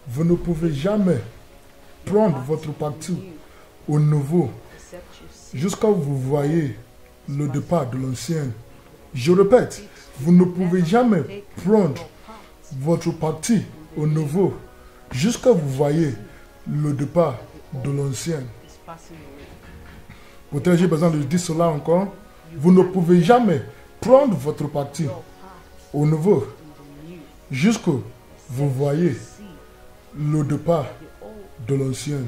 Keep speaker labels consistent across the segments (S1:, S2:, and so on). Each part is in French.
S1: Vous ne pouvez jamais prendre votre parti au nouveau jusqu'à vous voyez le départ de l'ancien. Je répète, vous ne pouvez jamais prendre votre parti au nouveau jusqu'à vous voyez le départ de l'ancien. Peut-être j'ai besoin de dire cela encore. Vous ne pouvez jamais prendre votre parti au nouveau jusqu'à vous voyez le départ de l'ancien.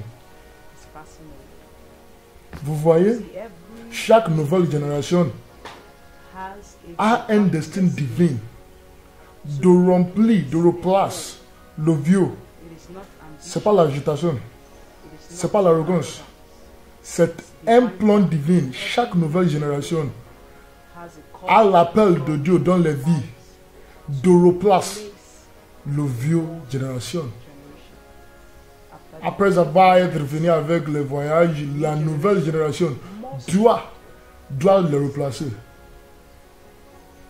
S1: Vous voyez, chaque nouvelle génération a un destin divin de remplir, de replacer le vieux. Ce n'est pas l'agitation, ce n'est pas l'arrogance. C'est un plan divin. Chaque nouvelle génération a l'appel de Dieu dans les vies de replacer le vieux génération. Après avoir été revenu avec les voyages, la nouvelle génération doit les replacer.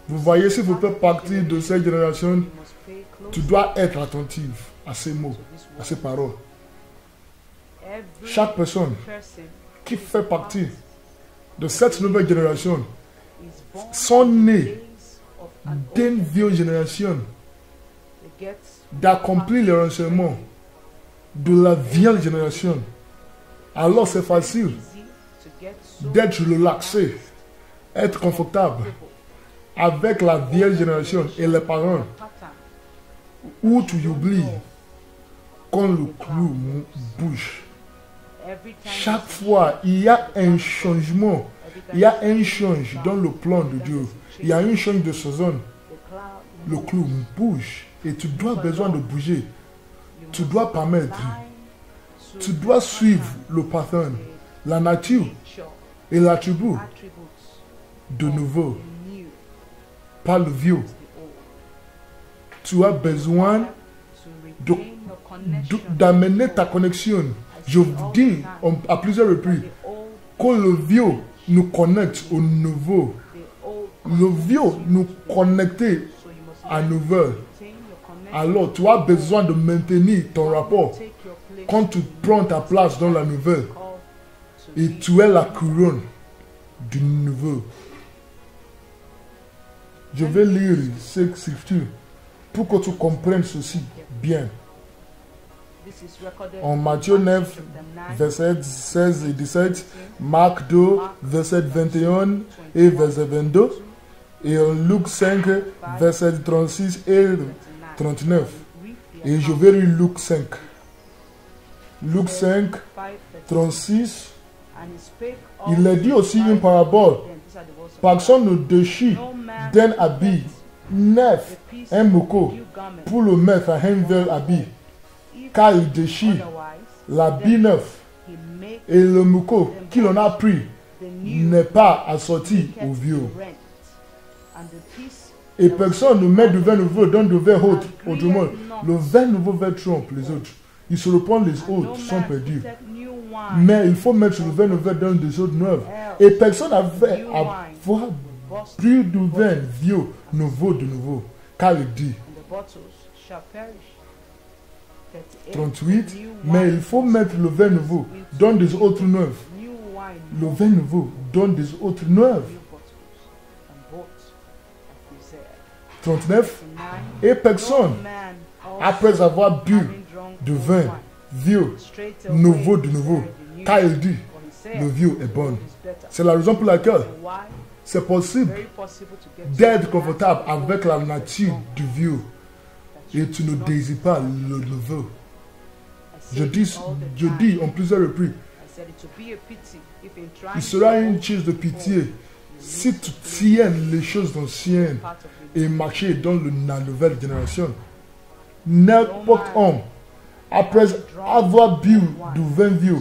S1: Vous voyez, si vous faites partie de cette génération, tu dois être attentif à ces mots, à ces paroles. Chaque personne qui fait partie de cette nouvelle génération sont nés d'une vieille génération d'accomplir les renseignements de la vieille génération. Alors c'est facile d'être relaxé, être confortable avec la vieille génération et les parents, où tu oublies quand le clou bouge. Chaque fois, il y a un changement, il y a un change dans le plan de Dieu. Il y a un change de saison. Le clou bouge et tu dois besoin de bouger. Tu dois permettre. Tu dois suivre le pattern, la nature et l'attribut de nouveau, pas le vieux. Tu as besoin d'amener ta connexion. Je vous dis à plusieurs reprises que le vieux nous connecte au nouveau. Le vieux nous connecte à nouveau. Alors tu as besoin de maintenir ton rapport quand tu prends ta place dans la nouvelle. Et tu es la couronne du nouveau. Je vais lire cette scripture pour que tu comprennes ceci bien. En Matthieu 9, verset 16 et 17, Marc 2, verset 21 et verset 22, et en Luc 5, verset 36 et 39. Et je vais lire Luc 5. Luc 5, 36. Il a dit aussi une parabole. Personne ne déchire d'un habit neuf un mouko pour le mettre à un nouvel habit, car il déchire l'habit neuf et le mouko qu'il en a pris n'est pas assorti au vieux. Et personne ne met du vin nouveau dans du vin autre. Autrement, le vin nouveau va tromper les autres. Ils se reprennent, les autres sont perdus. Mais il faut mettre le vin nouveau dans des autres neuves. Et personne n'avait avoir pris du vin vieux nouveau de nouveau. Car il dit 38, mais il faut mettre le vin nouveau dans des autres neuves. Le vin nouveau dans des autres neuves. 39, et personne, après avoir bu du vin vieux, nouveau de nouveau, car il dit, le vieux est bon. C'est la raison pour laquelle c'est possible d'être confortable avec la nature du vieux et tu ne désires pas le nouveau. Je dis en plusieurs reprises, il sera une chose de pitié si tu tiens les choses anciennes et marcher dans la nouvelle génération. N'importe homme, après avoir bu du vin vieux,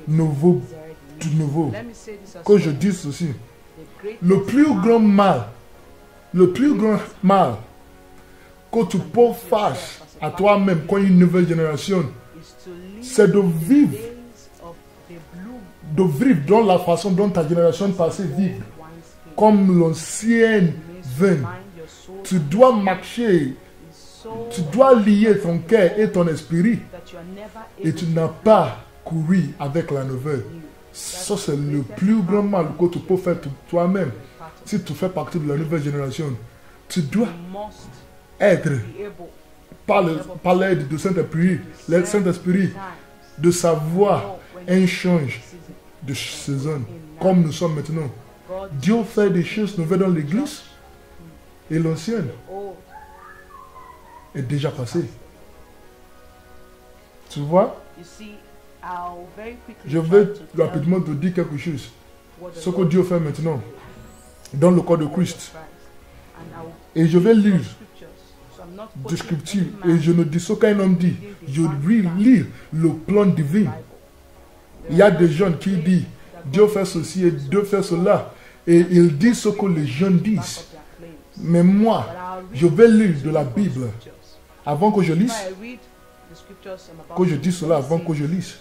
S1: nouveau, du nouveau, que je dise ceci, le plus grand mal que tu peux faire à toi-même quand une nouvelle génération, c'est de vivre dans la façon dont ta génération passée vit, comme l'ancienne vin. Tu dois marcher Tu dois lier ton cœur et ton esprit et tu n'as pas couru avec la nouvelle. Ça, c'est le plus grand mal que tu peux faire toi-même. Si tu fais partie de la nouvelle génération, tu dois être, par l'aide du Saint-Esprit, de savoir un change de saison, comme nous sommes maintenant. Dieu fait des choses nouvelles dans l'église et l'ancienne est déjà passée. Tu vois? Je vais rapidement te dire quelque chose. Ce que Dieu fait maintenant dans le corps de Christ. Et je vais lire des scriptures. Et je ne dis ce qu'un homme dit. Je vais lire le plan divin. Il y a des gens qui disent Dieu fait ceci et Dieu fait cela. Et ils disent ce que les gens disent. Mais moi, je vais lire de la Bible avant que je lise. Que je dise cela avant que je lise.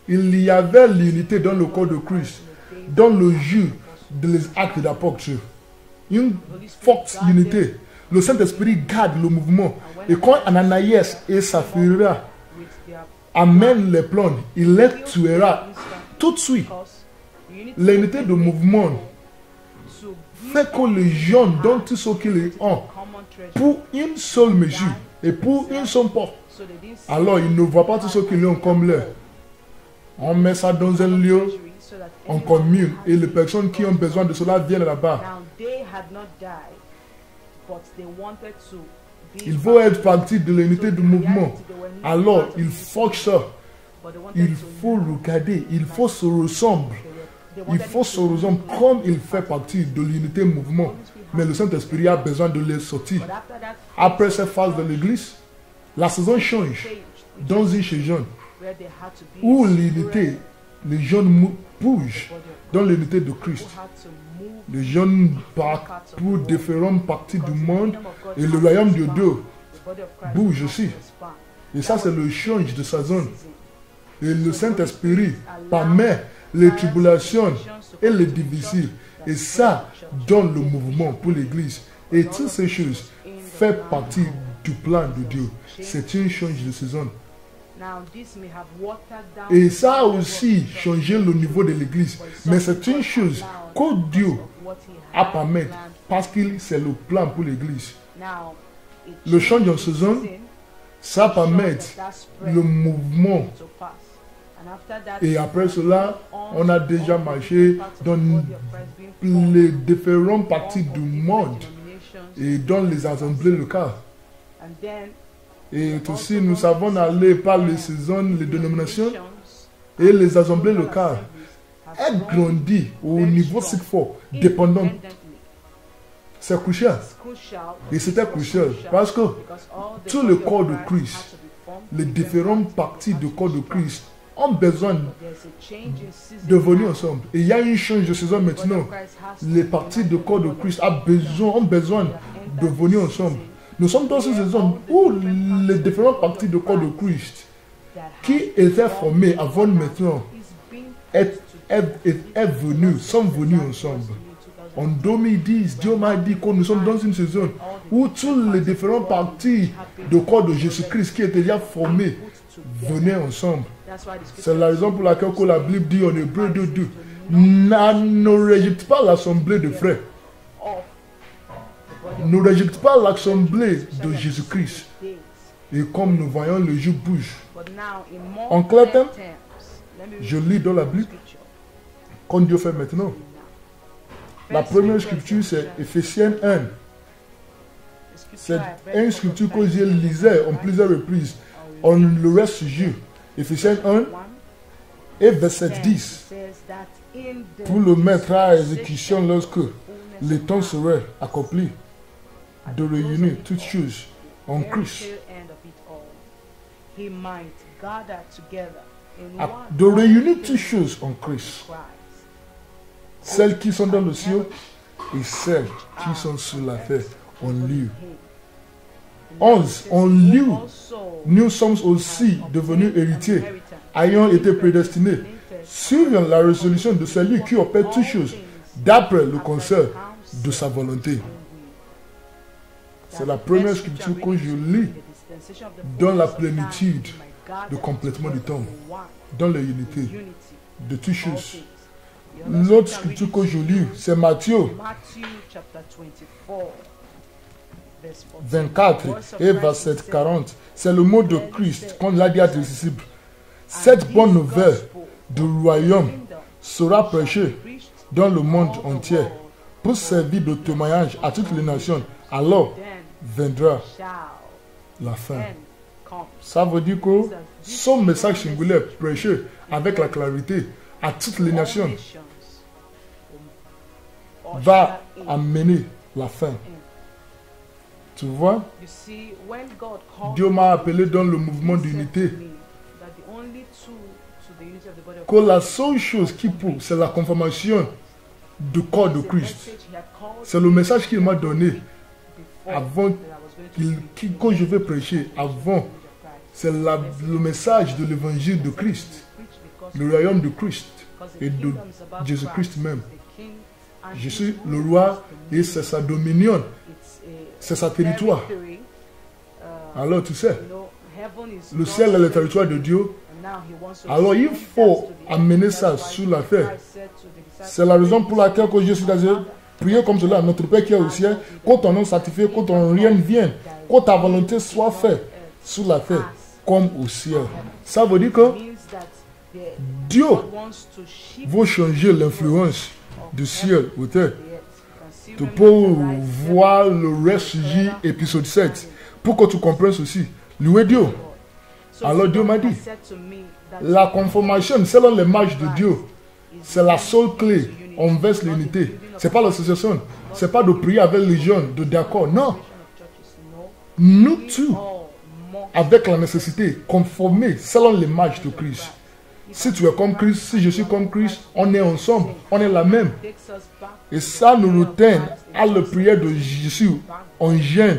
S1: Il y avait l'unité dans le corps de Christ, dans le jour des actes d'apôtres. Une forte unité. Le Saint-Esprit garde le mouvement. Et quand Ananias et Saphira amènent les plans, il les tuera tout de suite. L'unité de mouvement fait que les gens donnent tout ce qu'ils ont pour une seule mesure et pour une seule porte. Alors ils ne voient pas tout ce qu'ils ont comme leur. On met ça dans un lieu en commune et les personnes qui ont besoin de cela viennent là-bas. Il faut être partie de l'unité du mouvement. Alors il faut ça. Il faut regarder, il faut se ressembler. Il faut se ressembler comme il fait partie de l'unité mouvement. Mais le Saint-Esprit a besoin de les sortir. Après cette phase de l'église, la saison change dans une saison où l'unité, les jeunes bougent dans l'unité de Christ. Les jeunes partent pour différentes parties du monde et le royaume de Dieu bouge aussi. Et ça, c'est le change de saison. Et le Saint-Esprit permet les tribulations et les divisions. Et ça donne le mouvement pour l'Église. Et toutes ces choses font partie du plan de Dieu. C'est une change de saison. Et ça a aussi changé le niveau de l'Église. Mais c'est une chose que Dieu a permis parce que c'est le plan pour l'Église. Le change de saison, ça permet le mouvement. Et après cela, on a déjà marché dans les différentes parties du monde et dans les assemblées locales. Et aussi, nous savons aller par les saisons, les dénominations et les assemblées locales. Elles grandissent au niveau si fort, dépendant. C'est crucial. Et c'était crucial parce que tout le corps de Christ, les différentes parties du corps de Christ ont besoin de venir ensemble. Et il y a une change de saison maintenant. Les parties du corps de Christ ont besoin de venir ensemble. Nous sommes dans une saison où les différentes parties du corps de Christ qui étaient formées avant maintenant sont venues ensemble. En 2010, Dieu m'a dit que nous sommes dans une saison où toutes les différentes parties du corps de Jésus-Christ qui étaient déjà formées venaient ensemble. C'est la raison pour laquelle la Bible dit en Hébreu 2:2, ne rejette pas l'assemblée de frères. Ne rejette pas l'assemblée de Jésus-Christ. Et comme nous voyons le jour bouge. En clair terme, je lis dans la Bible, comme Dieu fait maintenant. La première scripture, c'est Ephésiens 1. C'est une scripture que je lisais en plusieurs reprises. On le reste sur Dieu. Ephésiens 1 et verset 10. Pour le mettre à exécution lorsque le temps serait accompli, de réunir toutes choses en Christ. De réunir toutes choses en Christ. Celles qui sont dans le ciel et celles qui sont sur la terre en lieu. 11. En lieu, nous sommes aussi devenus héritiers, ayant été prédestinés, suivant la résolution de celui qui opère toutes choses, d'après le conseil de sa volonté. C'est la première scripture que je lis dans la plénitude de complètement du temps, dans la unité de toutes choses. L'autre scripture que je lis, c'est Matthieu 24 et verset 40. C'est le mot de Christ qu'on l'a dit à ses disciples. Cette bonne nouvelle du royaume sera prêchée dans le monde entier pour servir de témoignage à toutes les nations. Alors viendra la fin. Ça veut dire que son message singulier prêché avec la clarité à toutes les nations va amener la fin. Tu vois, Dieu m'a appelé dans le mouvement d'unité que la seule chose qui prouve, c'est la confirmation du corps de Christ. C'est le message qu'il m'a donné avant que je vais prêcher. Avant, c'est le message de l'évangile de Christ, le royaume de Christ et de Jésus-Christ même. Je suis le roi et c'est sa dominion, c'est sa territoire. Alors tu sais, le ciel est le territoire de Dieu. Alors il faut amener ça sur la terre. C'est la raison pour laquelle que je suis dans prier comme cela, notre Père qui est au ciel, que ton nom sanctifié, que ton règne vienne, que ta volonté soit faite sur la terre comme au ciel. Ça veut dire que Dieu veut changer l'influence du ciel au terre. Tu peux voir le reste J épisode 7 pour que tu comprennes ceci. Louez Dieu. Alors Dieu m'a dit, la conformation selon les marches de Dieu, c'est la seule clé envers l'unité. Ce n'est pas l'association, ce n'est pas de prier avec les jeunes, de d'accord. Non. Nous tous, avec la nécessité, conformer selon les marches de Christ. Si tu es comme Christ, si je suis comme Christ, on est ensemble, on est la même. Et ça nous retient à la prière de Jésus en Jean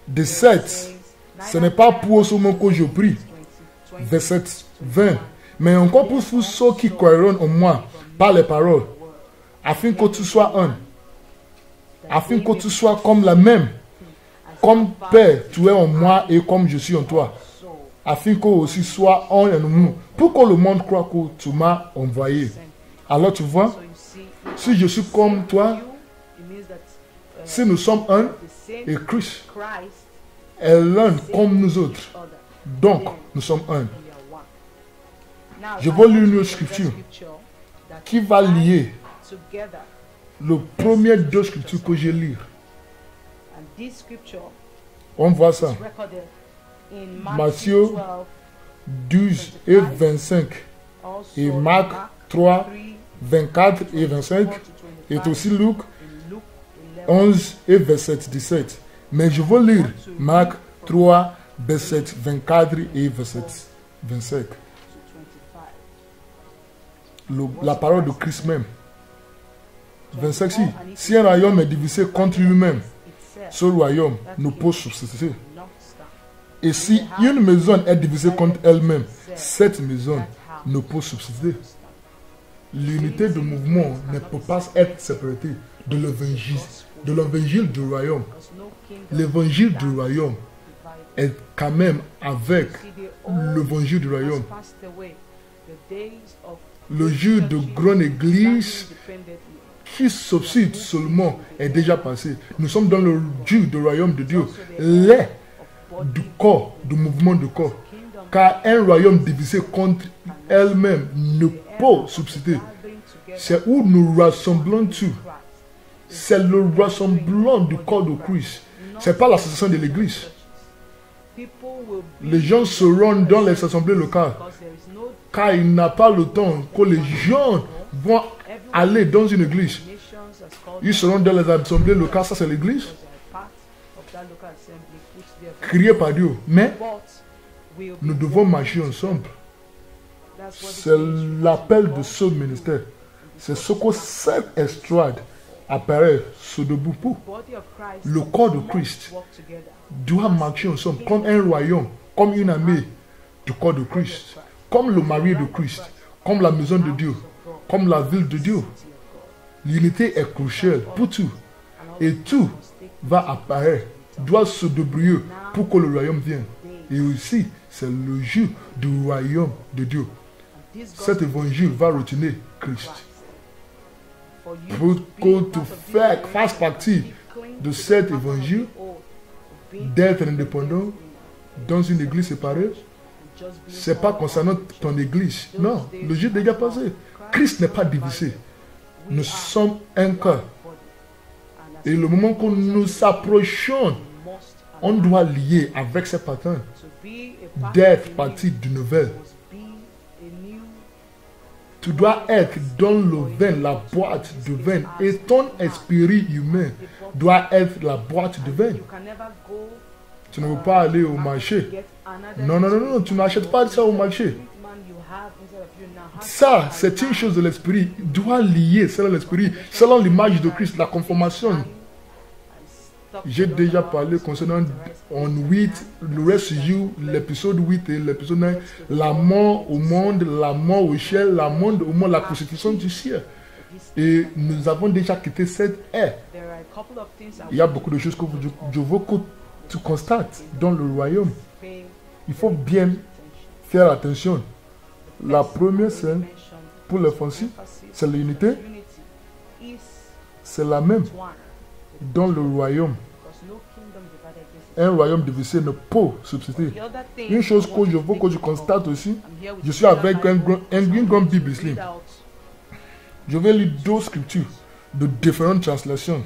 S1: de 7. Ce n'est pas pour seulement que je prie, verset 20, mais encore pour ceux qui croiront en moi par les paroles, afin que tu sois un, afin que tu sois comme la même, comme Père, tu es en moi et comme je suis en toi, afin que aussi soit un en nous, pour que le monde croit que tu m'as envoyé. Alors tu vois, si je suis comme toi, si nous sommes un, et Christ est l'un comme nous autres, donc nous sommes un. Je vais lire une autre scripture qui va lier le premier deux scriptures que je lis. On voit ça. Matthieu 12 et 25 et Marc 3, 24 et 25 et aussi Luc 11 et verset 17. Mais je vais lire Marc 3, verset 24 et verset 25. La parole de Christ même. 25, si un royaume est divisé contre lui-même, ce royaume ne peut subsister. Et si une maison est divisée contre elle-même, cette maison ne peut subsister. L'unité de mouvement ne peut pas être séparée de l'évangile du royaume. L'évangile du royaume est quand même avec l'évangile du royaume. Le jour de grande église qui subsiste seulement est déjà passé. Nous sommes dans le jour du royaume de Dieu, l'est du corps, du mouvement du corps. Car un royaume divisé contre elle-même ne peut subsister. C'est où nous rassemblons tous. C'est le rassemblement du corps de Christ. Ce n'est pas l'association de l'église. Les gens seront dans les assemblées locales. Car il n'a pas le temps que les gens vont aller dans une église. Ils seront dans les assemblées locales, ça c'est l'église. Crié par Dieu. Mais nous devons marcher ensemble. C'est l'appel de ce ministère. C'est ce que cette estrade apparaît sur debout pour. Le corps de Christ doit marcher ensemble comme un royaume, comme une armée du corps de Christ, comme le mari de Christ, comme la maison de Dieu, comme la ville de Dieu. L'unité est cruciale pour tout. Et tout va apparaître, doit se débrouiller pour que le royaume vienne. Et aussi, c'est le jour du royaume de Dieu. Cet évangile va retenir Christ. Pour que tu fasses partie de cet évangile, d'être indépendant dans une église séparée, ce n'est pas concernant ton église. Non, le jour est déjà passé. Christ n'est pas divisé. Nous sommes un cœur. Et le moment que nous approchons, on doit lier avec ces patterns d'être partie d'une nouvelle. Tu dois être dans le vin, la boîte de vin. Et ton esprit humain doit être la boîte de vin. Tu ne veux pas aller au marché. Non, non, non, non, tu n'achètes pas ça au marché. Ça, c'est une chose de l'esprit. Doit lier selon l'esprit, selon l'image de Christ, la conformation. J'ai déjà parlé concernant en 8, le reste joue l'épisode 8 et l'épisode 9, la mort au monde, la mort au ciel, la mort au monde, la crucifixion du ciel. Et nous avons déjà quitté cette ère. Il y a beaucoup de choses que je veux que tu constates dans le royaume. Il faut bien faire attention. La première scène pour les fonciers, c'est l'unité. C'est la même dans le royaume. Un royaume divisé ne peut subsister. Une chose que je veux que tu constates aussi, je suis avec une grande Bible ici. Je vais lire deux scriptures de différentes translations.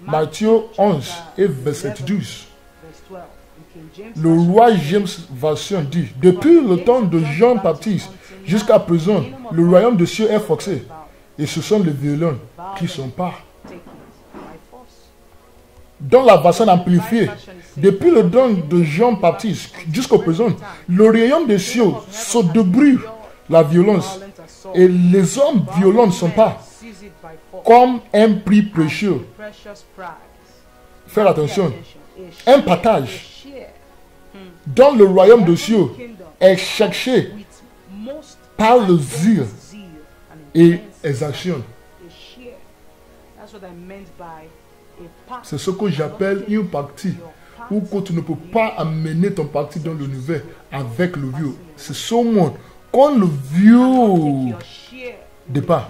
S1: Matthieu 11 et verset 12. Le roi James Version dit: depuis le temps de Jean-Baptiste jusqu'à présent, le royaume de cieux est forcé. Et ce sont les violents qui sont pas. Dans la version amplifiée, depuis le temps de Jean-Baptiste jusqu'au présent, le royaume des cieux se débrouille la violence. Et les hommes violents ne sont pas comme un prix précieux. Faire attention. Un partage dans le royaume des cieux est cherché par le zèle et exaction. C'est ce que j'appelle une partie où que tu ne peux pas amener ton parti dans le nouvel avec le vieux. C'est seulement quand le vieux départ.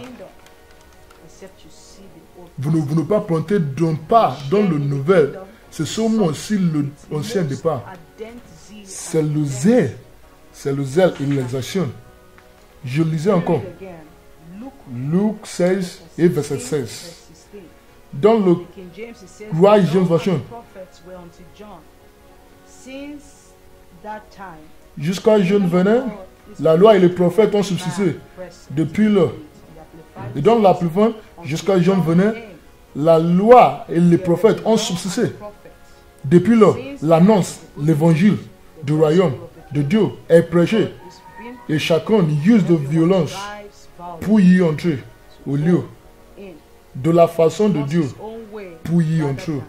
S1: Vous ne pas planter d'un pas dans le nouvel. C'est seulement si l'ancien départ. C'est le zèle. C'est le zèle et l'exaction. Je lisais encore. Luc 16 et verset 16. Dans le roi James Version. Jusqu'à Jean venait, la loi et les prophètes ont subsisté. Depuis là. Et dans la plupart, jusqu'à Jean venait, la loi et les prophètes ont subsisté. Depuis là, l'annonce, l'évangile du royaume de Dieu est prêché. Et chacun use de violence pour y entrer au lieu de la façon de Dieu pour y entrer.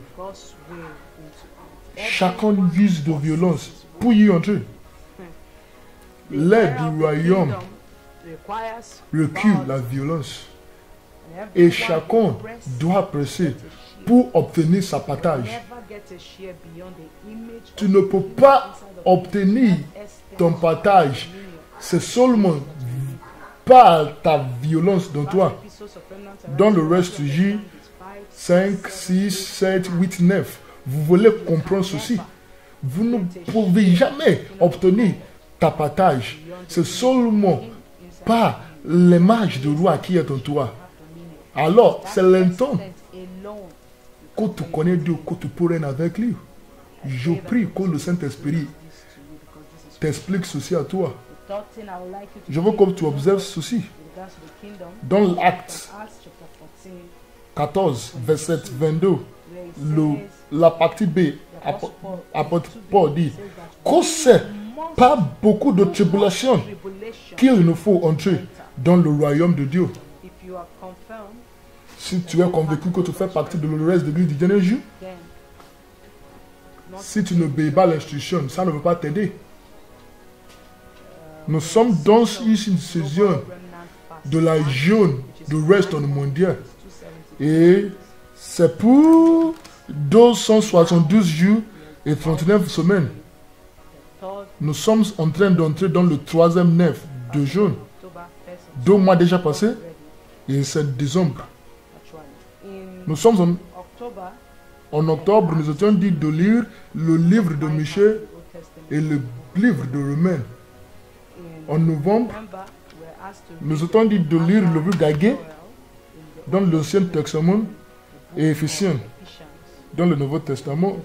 S1: Chacun use de violence pour y entrer. L'aide du royaume recule la violence. Et chacun doit presser pour obtenir sa partage. Tu ne peux pas obtenir ton partage. C'est seulement par ta violence dans toi. Dans le reste du J, 5, 6, 7, 8, 9. Vous voulez comprendre ceci. Vous ne pouvez jamais obtenir ta partage. C'est seulement par l'image du roi qui est en toi. Alors, c'est l'instant que tu connais Dieu, que tu pourrais avec lui. Je prie que le Saint-Esprit t'explique ceci à toi. Je veux que tu observes ceci. Dans l'Acte 14, verset 22, la partie B, apôtre Paul dit que c'est pas beaucoup de tribulations qu'il nous faut entrer dans le royaume de Dieu. Si tu es convaincu que tu fais partie de le reste de l'église du dernier jour, si tu n'obéis pas à l'instruction, ça ne veut pas t'aider. Nous sommes dans une saison de la jeûne du reste mondial. Et c'est pour 272 jours et 39 semaines. Nous sommes en train d'entrer dans le troisième nef de juin. 2 mois déjà passés et c'est décembre. Nous sommes en octobre, nous étions dit de lire le livre de Michée et le livre de Romains. En novembre, nous étions dit de lire le livre d'Agé dans l'Ancien Testament et Éphésiens dans le Nouveau Testament.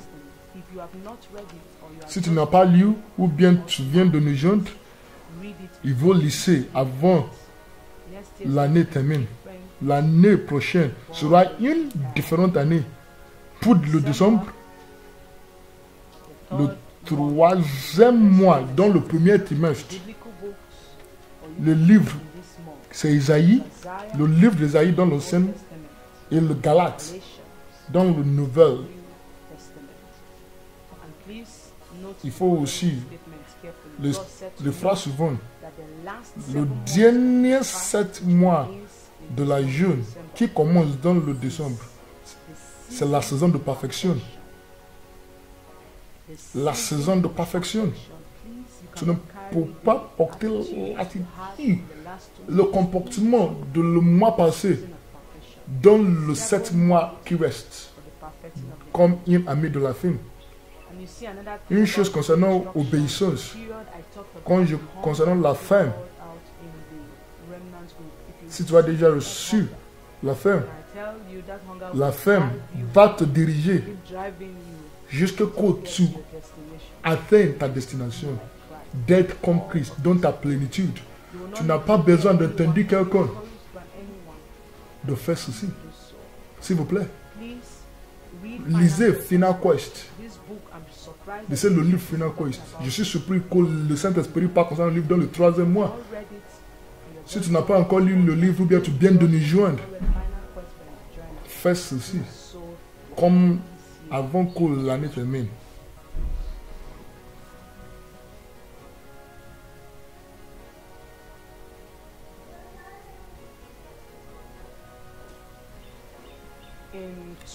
S1: Si tu n'as pas lu ou bien tu viens de nous joindre, il faut lire avant l'année termine. L'année prochaine sera une différente année. Pour le décembre, le troisième mois, dans le premier trimestre, le livre, c'est Isaïe, le livre d'Isaïe dans l'Ancien et le Galate dans le Nouvel. Il faut aussi le phrase suivante. Le dernier 7 mois de la jeûne qui commence dans le décembre, c'est la saison de perfection. La saison de perfection. Tu ne peux pas porter l'attitude, le comportement de le mois passé dans le 7 mois qui reste comme un ami de la fin. Une chose concernant l'obéissance, concernant la femme, si tu as déjà reçu la femme va te diriger jusqu'à ce que tu atteignes ta destination, d'être comme Christ, dans ta plénitude. Tu n'as pas besoin d'entendre quelqu'un de faire ceci. S'il vous plaît, lisez Final Quest. Lisez le livre Final Quest. Je suis surpris que le Saint-Esprit parle concernant le livre dans le 3e mois. Si tu n'as pas encore lu le livre ou bien tu viens de nous joindre, fais ceci comme avant que l'année termine.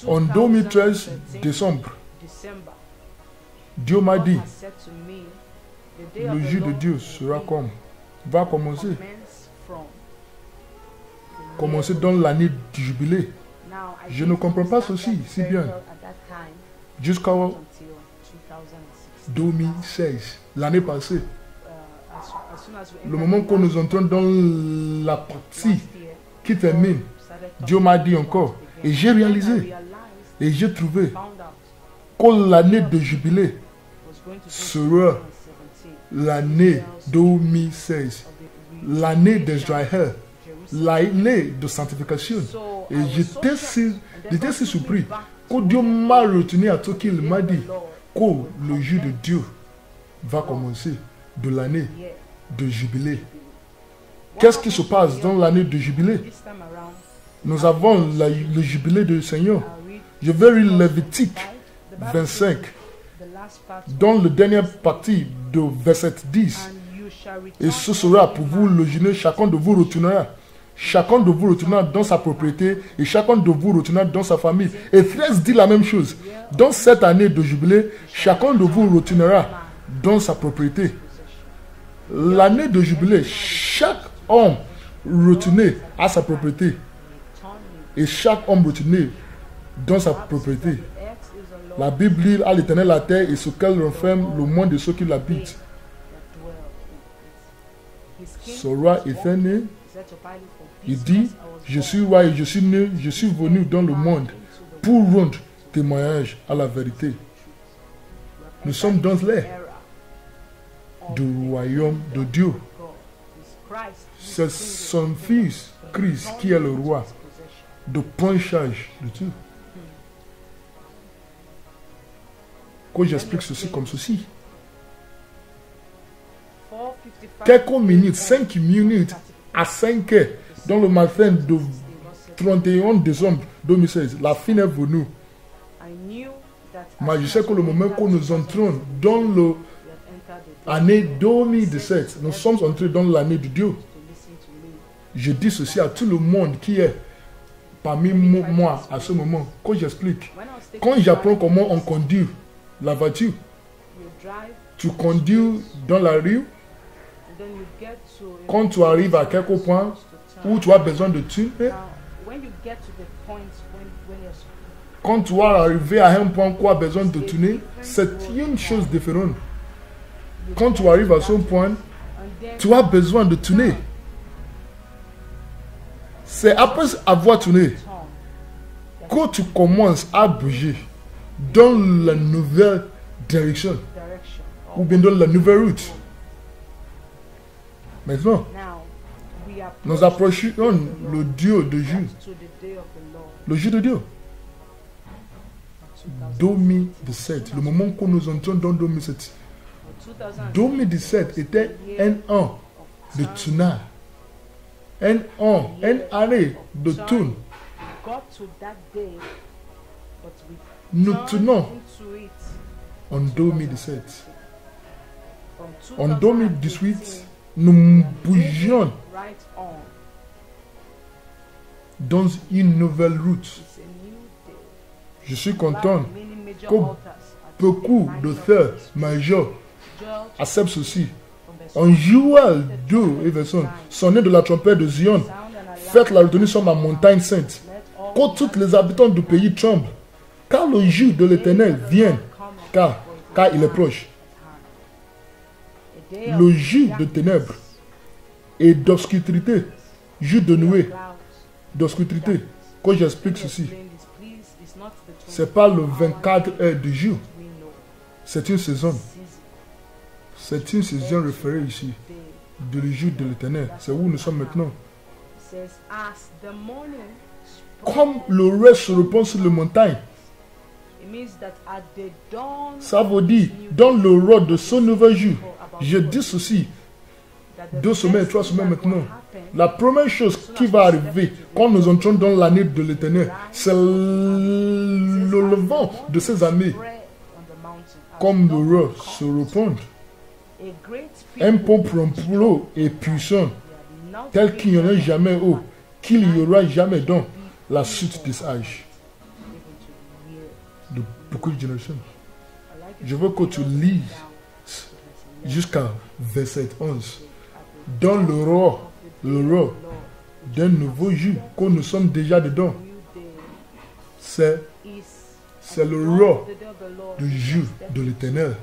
S1: En 2013, décembre, Dieu m'a dit, le jour de Dieu sera comme, va commencer dans l'année du jubilé. Je ne comprends pas ceci si bien. Jusqu'en 2016, l'année passée, le moment que nous entrons dans la partie qui termine, Dieu m'a dit encore, et j'ai réalisé, et j'ai trouvé que l'année de jubilé sera l'année 2016, l'année d'Israël, l'année de sanctification. Et j'étais si surpris que Dieu m'a retenu à tout qu'il m'a dit que le jour de Dieu va commencer de l'année de jubilé. Qu'est-ce qui se passe dans l'année de jubilé? Nous avons le jubilé du Seigneur. Je vais lire Lévitique 25, dans la dernière partie de verset 10. Et ce sera pour vous le jeûne, chacun de vous retournera. Chacun de vous retournera dans sa propriété et chacun de vous retournera dans sa famille. Et 13 dit la même chose. Dans cette année de jubilé, chacun de vous retournera dans sa propriété. L'année de jubilé, chaque homme retournait à sa propriété. Et chaque homme retournait dans sa propriété. La Bible dit à l'Éternel la terre et ce qu'elle renferme, le monde de ceux qui l'habitent. Ce roi éternel, il dit, je suis roi et je suis né, je suis venu dans le monde pour rendre témoignage à la vérité. Nous sommes dans l'ère du royaume de Dieu. C'est son fils, Christ, qui est le roi, de prendre charge de tout. Que j'explique ceci comme ceci. Quelques minutes, 5 minutes à 5 heures, dans le matin de 31 décembre 2016, la fin est venue. Mais je sais que le moment que nous entrons dans l'année 2017, nous sommes entrés dans l'année de Dieu. Je dis ceci à tout le monde qui est parmi moi à ce moment, quand j'explique, quand j'apprends comment on conduit la voiture, tu conduis dans la rue, quand tu arrives à quelque point où tu as besoin de tourner, quand tu vas arriver à un point où tu as besoin de tourner, c'est une chose différente. Quand tu arrives à ce point, tu as besoin de tourner. C'est après avoir tourné que tu commences à bouger dans la nouvelle direction ou bien dans la nouvelle route. Maintenant, nous approchons le Dieu de Dieu. Le jour de Dieu. 2017, le moment que nous entrons dans 2017. 2017 était un an de tournage. Un an, une année de tourne. Nous tournons en 2017. En 2018, nous bougeons dans une nouvelle route. Je suis content que beaucoup de sœurs majeures acceptent ceci. En Joël 2 et verset 1, sonnez de la trompette de Zion, faites la retenue sur ma montagne sainte, que tous les habitants du pays tremblent, car le jour de l'Éternel vient, car il est proche. Le jour de ténèbres et d'obscurité, jour de nuée, d'obscurité, quand j'explique ceci, c'est pas le 24 heures du jour, c'est une saison. C'est une saison référée ici, de le jour de l'Éternel. C'est où nous sommes maintenant. Comme le reste se répand sur les montagnes, ça veut dire, dans l'aurore de ce nouvel jour, je dis ceci, 2 semaines, 3 semaines maintenant, la première chose qui va arriver quand nous entrons dans l'année de l'Éternel, c'est le levant de ces armées. Comme l'aurore se répand, un peuple rempli et puissant, tel qu'il n'y en a jamais eu, qu'il n'y aura jamais dans la suite des âges. De beaucoup de générations. Je veux que tu lises jusqu'à verset 11. Dans l'aurore d'un nouveau jour, que nous sommes déjà dedans. C'est l'aurore du jour de l'Éternel.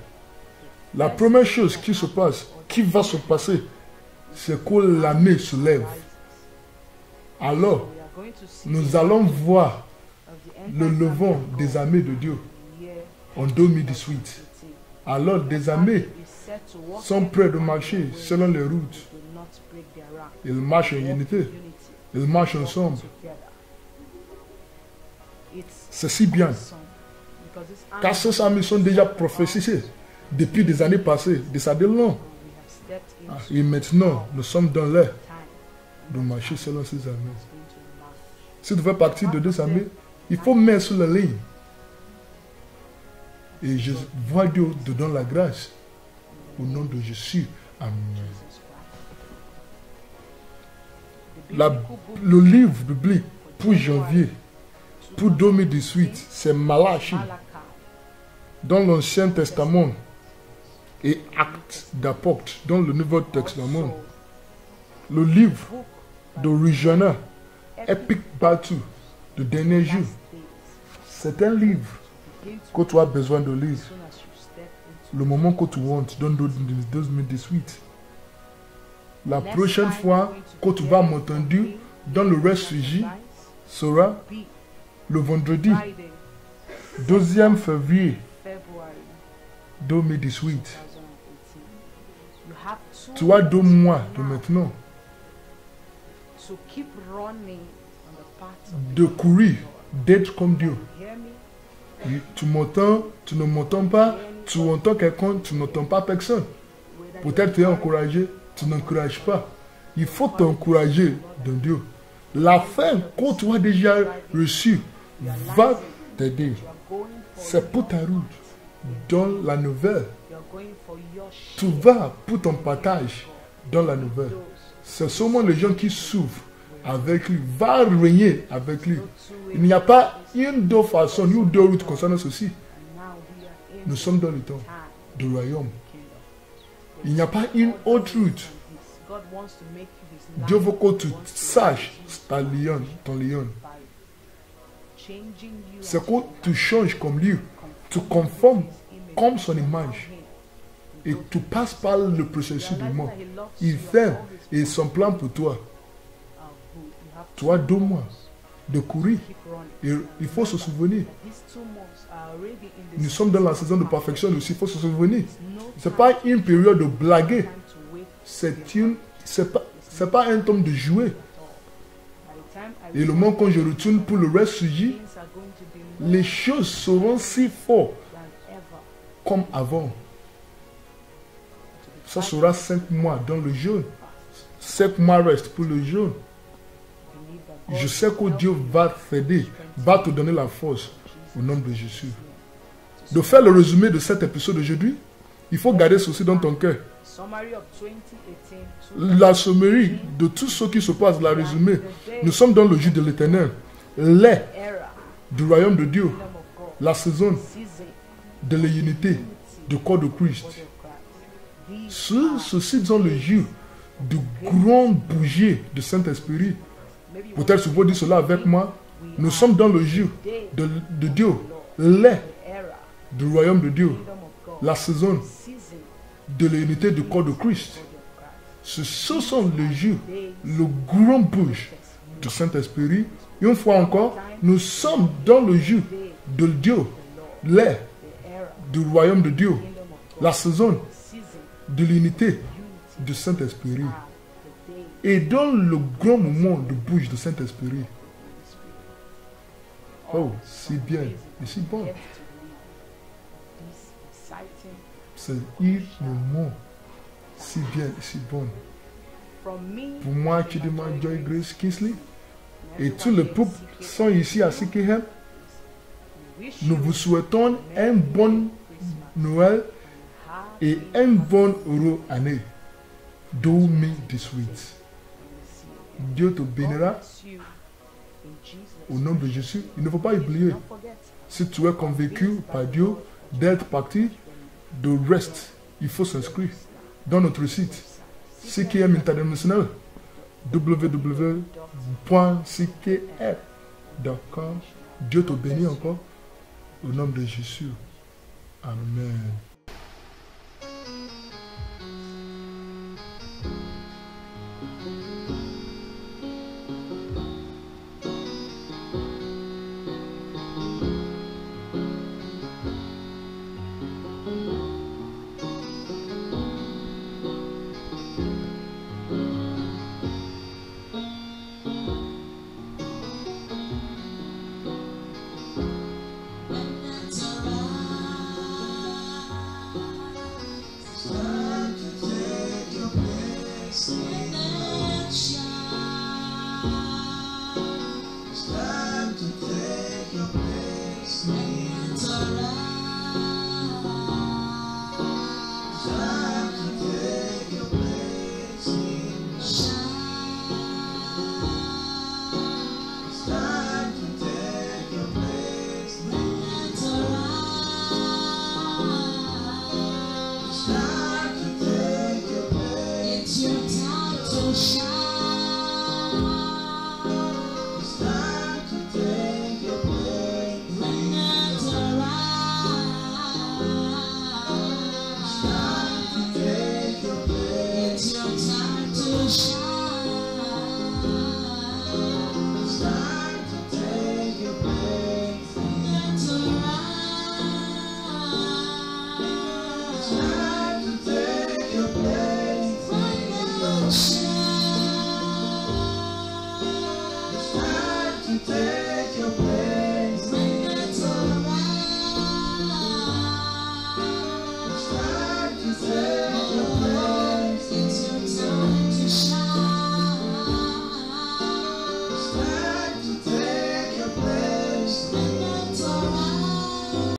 S1: La première chose qui se passe, qui va se passer, c'est que l'année se lève. Alors, nous allons voir le levant des armées de Dieu en 2018. Alors, des armées sont prêts de marcher selon les routes. Ils marchent en unité. Ils marchent ensemble. C'est si bien. Car ces armées sont déjà prophétisées depuis des années passées, des années longues. Et maintenant, nous sommes dans l'air de marcher selon ces armées. Si tu fais partie de deux armées, il faut mettre sur la ligne. Et je vois Dieu te donner la grâce. Au nom de Jésus. Amen. Le livre biblique pour janvier, pour 2018, c'est Malachie. Dans l'Ancien Testament et Actes d'Apôtres, dans le Nouveau Testament. Le livre de Regina, Epic Battle, de dernier jour. C'est un livre que tu as besoin de lire. Le moment que tu rentres dans 2018. La prochaine fois que tu vas m'entendre dans le réfugié sera le vendredi 2e février 2018. Tu as 2 mois de maintenant de courir, d'être comme Dieu. Tu m'entends, tu ne m'entends pas, tu entends quelqu'un, tu n'entends pas personne. Peut-être tu es encouragé, tu n'encourages pas. Il faut t'encourager dans Dieu. La fin que tu as déjà reçue va t'aider. C'est pour ta route dans la nouvelle. Tu vas pour ton partage dans la nouvelle. C'est seulement les gens qui souffrent avec lui, va régner avec lui. Il n'y a pas une deux façons, ni deux routes concernant ceci. Nous sommes dans le temps du royaume. Il n'y a pas une autre route. Dieu veut que tu saches ton lion. C'est que tu changes comme lui. Tu conformes comme son image. Et tu passes par le processus du monde. Il fait et son plan pour toi. Tu as 2 mois de courir. Et il faut se souvenir. Nous sommes dans la saison de perfection aussi. Il faut se souvenir. Ce n'est pas une période de blaguer. C'est pas un temps de jouer. Et le moment quand je retourne pour le reste surgit, les choses seront si fortes comme avant. Ça sera 5 mois dans le jeûne. 5 mois reste pour le jeûne. Je sais que Dieu va t'aider, va te donner la force au nom de Jésus. De faire le résumé de cet épisode d'aujourd'hui, il faut garder ceci dans ton cœur. La sommerie de tout ce qui se passe, la résumé. Nous sommes dans le jour de l'Éternel, l'ère du royaume de Dieu, la saison de l'unité du corps de Christ. Ceci dans le jour du grand bouger du Saint-Esprit. Peut-être si vous dites cela avec moi. Nous sommes dans le jour de Dieu, l'ère du royaume de Dieu, la saison de l'unité du corps de Christ. Ce sont les jours, le grand bouge du Saint-Esprit. Une fois encore, nous sommes dans le jour de Dieu, l'ère du royaume de Dieu, la saison de l'unité du Saint-Esprit. Et dans le grand moment de bouge du Saint-Esprit. Oh, c'est bien et c'est bon. C'est un moment si bien et si bon. Pour moi, qui demande Joy Grace Kingsley, et tout le peuple sont ici à Sikhem. Nous vous souhaitons un bon Noël et un bon heureux année. 2018. Dieu te bénira au nom de Jésus. Il ne faut pas oublier, si tu es convaincu par Dieu d'être parti, de reste, il faut s'inscrire dans notre site CKM International, www.ckf.com. Dieu te bénit encore au nom de Jésus. Amen.
S2: It's time to take your place.